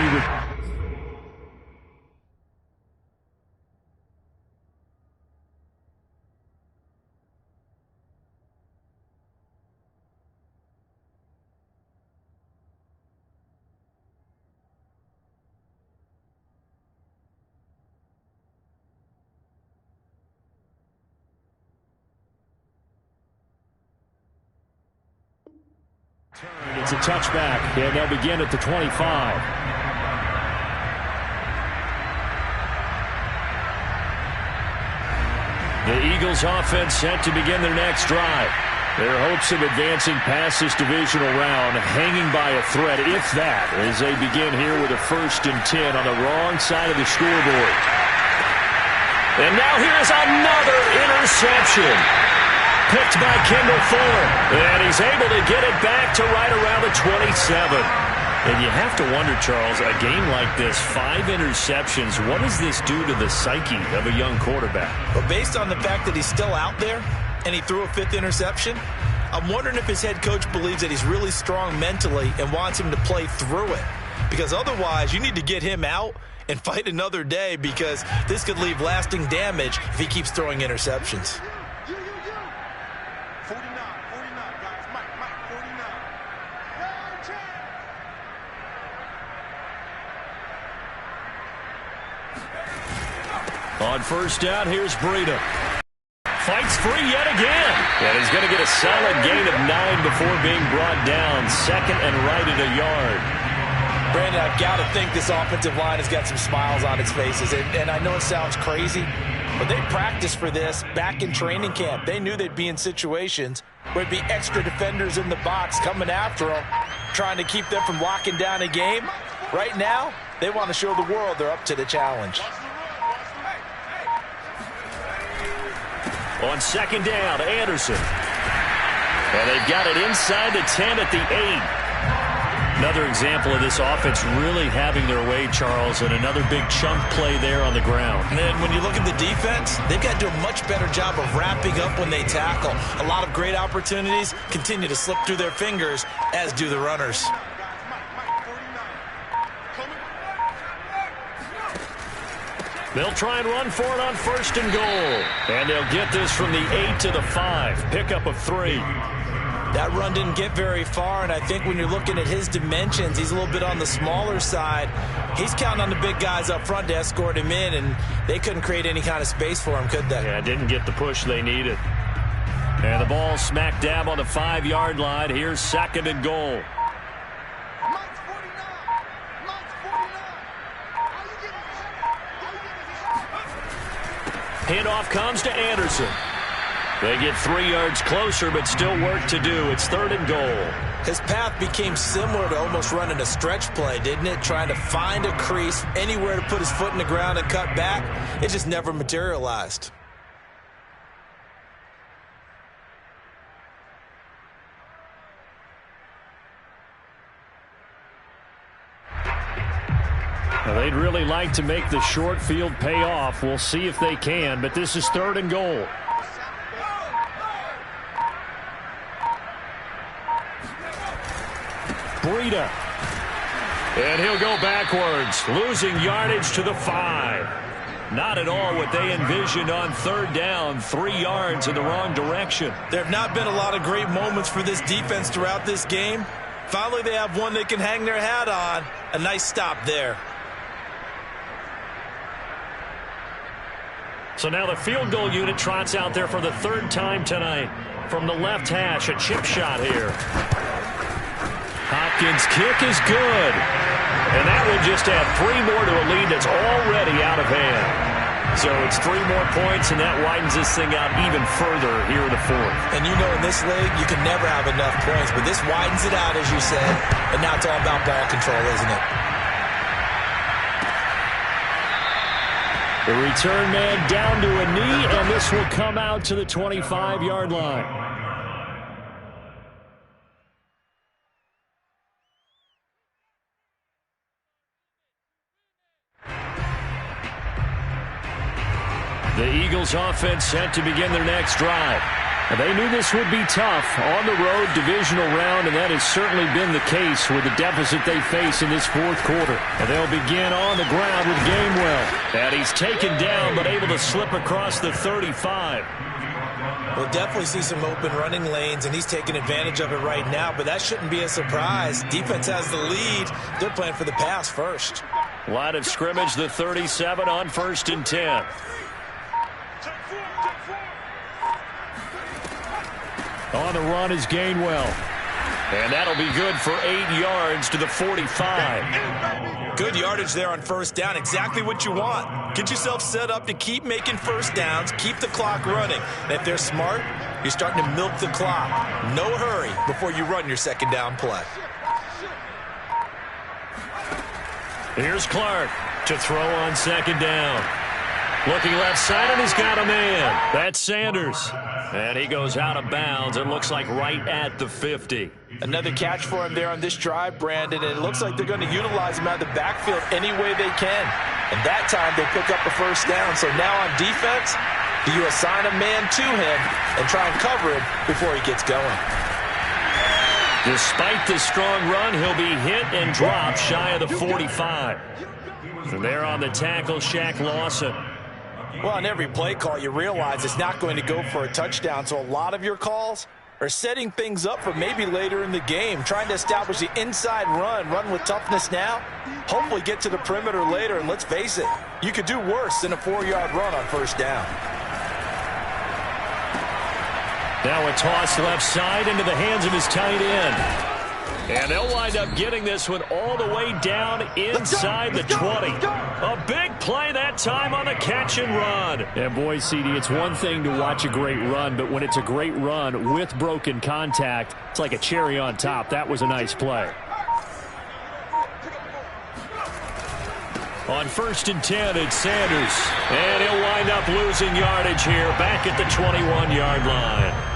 It's a touchback, and they'll begin at the 25. The Eagles offense set to begin their next drive. Their hopes of advancing past this divisional round hanging by a thread, if that, as they begin here with a 1st and 10 on the wrong side of the scoreboard. And now here's another interception. Picked by Kendall Fuller. And he's able to get it back to right around the 27. And you have to wonder, Charles, a game like this, 5 interceptions, what does this do to the psyche of a young quarterback? But based on the fact that he's still out there and he threw a 5th interception, I'm wondering if his head coach believes that he's really strong mentally and wants him to play through it. Because otherwise, you need to get him out and fight another day, because this could leave lasting damage if he keeps throwing interceptions. 49, guys. Mike, 49. On 1st down, here's Breida. Fights free yet again. And he's going to get a solid gain of 9 before being brought down. 2nd and right at a yard. Brandon, I've got to think this offensive line has got some smiles on its faces. And I know it sounds crazy, but they practiced for this back in training camp. They knew they'd be in situations where there'd be extra defenders in the box coming after them, trying to keep them from locking down a game. Right now, they want to show the world they're up to the challenge. On 2nd down, Anderson. And they've got it inside the 10 at the 8. Another example of this offense really having their way, Charles, and another big chunk play there on the ground. And then when you look at the defense, they've got to do a much better job of wrapping up when they tackle. A lot of great opportunities continue to slip through their fingers, as do the runners. They'll try and run for it on 1st and goal. And they'll get this from the 8 to the 5. Pickup of 3. That run didn't get very far, and I think when you're looking at his dimensions, he's a little bit on the smaller side. He's counting on the big guys up front to escort him in, and they couldn't create any kind of space for him, could they? Yeah, didn't get the push they needed. And the ball smack dab on the 5-yard line. Here's 2nd and goal. Handoff comes to Anderson. They get 3 yards closer, but still work to do. It's 3rd and goal. His path became similar to almost running a stretch play, didn't it? Trying to find a crease, anywhere to put his foot in the ground and cut back. It just never materialized. Now, they'd really like to make the short field pay off. We'll see if they can, but this is 3rd and goal. Breida. And he'll go backwards, losing yardage to the 5. Not at all what they envisioned on 3rd down. 3 yards in the wrong direction. There have not been a lot of great moments for this defense throughout this game. Finally, they have one they can hang their hat on. A nice stop there. So now the field goal unit trots out there for the 3rd time tonight. From the left hash, a chip shot here. Hopkins' kick is good. And that will just add 3 more to a lead that's already out of hand. So it's 3 more points, and that widens this thing out even further here in the 4th. And you know in this league, you can never have enough points, but this widens it out, as you said. And now it's all about ball control, isn't it? The return man down to a knee, and this will come out to the 25-yard line. The Eagles offense set to begin their next drive. They knew this would be tough on the road divisional round, and that has certainly been the case with the deficit they face in this 4th quarter. And they'll begin on the ground with Gainwell. And he's taken down but able to slip across the 35. We'll definitely see some open running lanes, and he's taking advantage of it right now, but that shouldn't be a surprise. Defense has the lead. They're playing for the pass first. Line of scrimmage, the 37 on 1st and 10. On the run is Gainwell. And that'll be good for 8 yards to the 45. Good yardage there on 1st down. Exactly what you want. Get yourself set up to keep making 1st downs, keep the clock running. And if they're smart, you're starting to milk the clock. No hurry before you run your 2nd down play. Here's Clark to throw on 2nd down. Looking left side, and he's got a man. That's Sanders. And he goes out of bounds. It looks like right at the 50. Another catch for him there on this drive, Brandon. And it looks like they're going to utilize him out of the backfield any way they can. And that time they pick up a 1st down. So now on defense, do you assign a man to him and try and cover him before he gets going? Despite the strong run, he'll be hit and dropped shy of the 45. And there on the tackle, Shaq Lawson. Well, on every play call, you realize it's not going to go for a touchdown. So a lot of your calls are setting things up for maybe later in the game, trying to establish the inside run with toughness now, hopefully get to the perimeter later. And let's face it, you could do worse than a 4-yard run on 1st down. Now a toss left side into the hands of his tight end. And they'll wind up getting this one all the way down inside the 20. A big play that time on the catch and run. And boy, CD, it's one thing to watch a great run, but when it's a great run with broken contact, it's like a cherry on top. That was a nice play. On 1st and 10, it's Sanders. And he'll wind up losing yardage here back at the 21-yard line.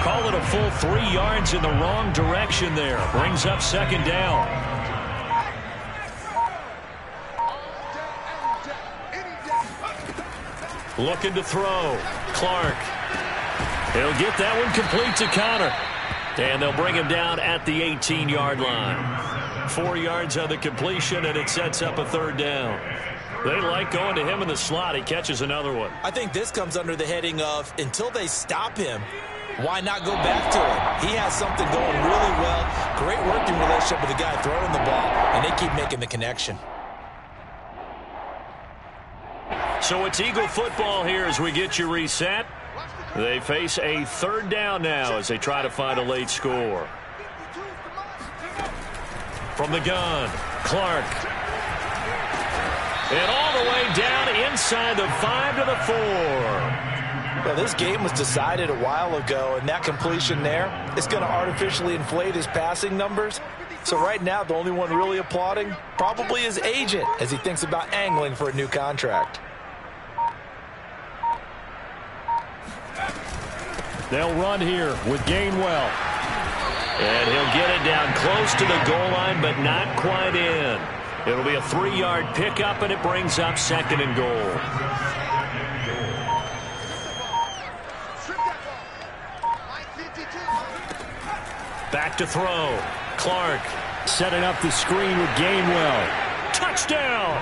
Call it a full 3 yards in the wrong direction there. Brings up 2nd down. Looking to throw. Clark. He'll get that one complete to Connor. And they'll bring him down at the 18-yard line. 4 yards on the completion, and it sets up a third down. They like going to him in the slot. He catches another one. I think this comes under the heading of until they stop him, why not go back to him? He has something going really well. Great working relationship with the guy throwing the ball, and they keep making the connection. So it's Eagle football here as we get you reset. They face a third down now as they try to find a late score. From the gun, Clark. And all the way down inside the 5 to the 4. Well, this game was decided a while ago, and that completion there is going to artificially inflate his passing numbers. So right now, the only one really applauding probably his agent as he thinks about angling for a new contract. They'll run here with Gainwell. And he'll get it down close to the goal line, but not quite in. It'll be a 3-yard pickup, and it brings up 2nd and goal. Back to throw. Clark. Setting up the screen with Gainwell. Touchdown!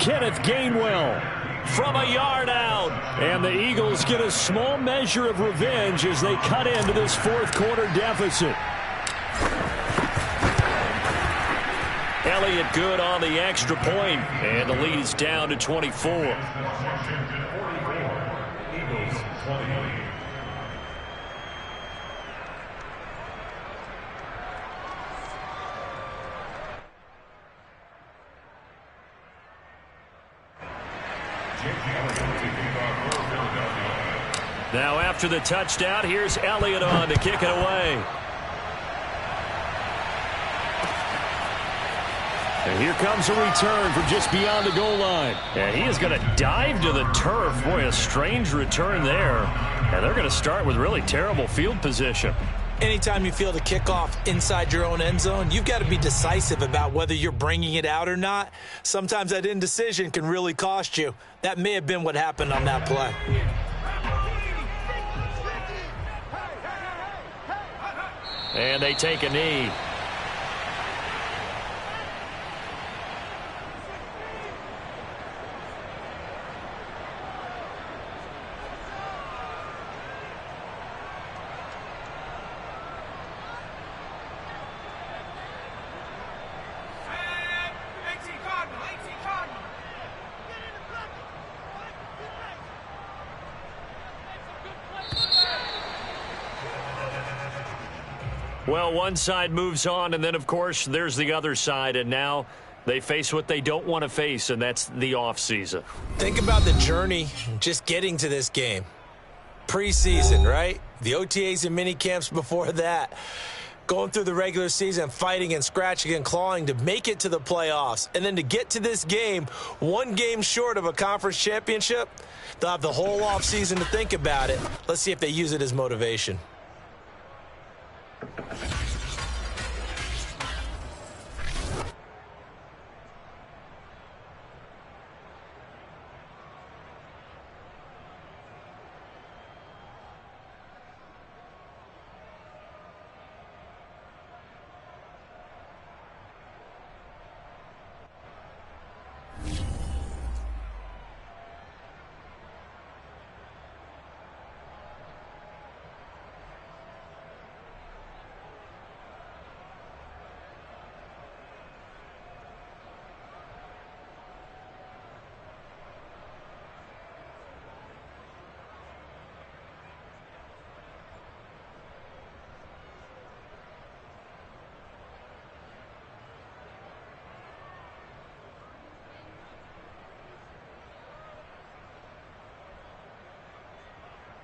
Kenneth Gainwell. From a yard out. And the Eagles get a small measure of revenge as they cut into this fourth-quarter deficit. Elliott good on the extra point, and the lead is down to 24. Eagles 20. Now after the touchdown, here's Elliott on to kick it away. And here comes a return from just beyond the goal line. And he is going to dive to the turf. Boy, a strange return there. And they're going to start with really terrible field position. Anytime you feel the kickoff inside your own end zone, you've got to be decisive about whether you're bringing it out or not. Sometimes that indecision can really cost you. That may have been what happened on that play. And they take a knee. Well, one side moves on, and then, of course, there's the other side, and now they face what they don't want to face, and that's the offseason. Think about the journey just getting to this game. Preseason, right? The OTAs and mini camps before that. Going through the regular season, fighting and scratching and clawing to make it to the playoffs. And then to get to this game, one game short of a conference championship, they'll have the whole offseason to think about it. Let's see if they use it as motivation.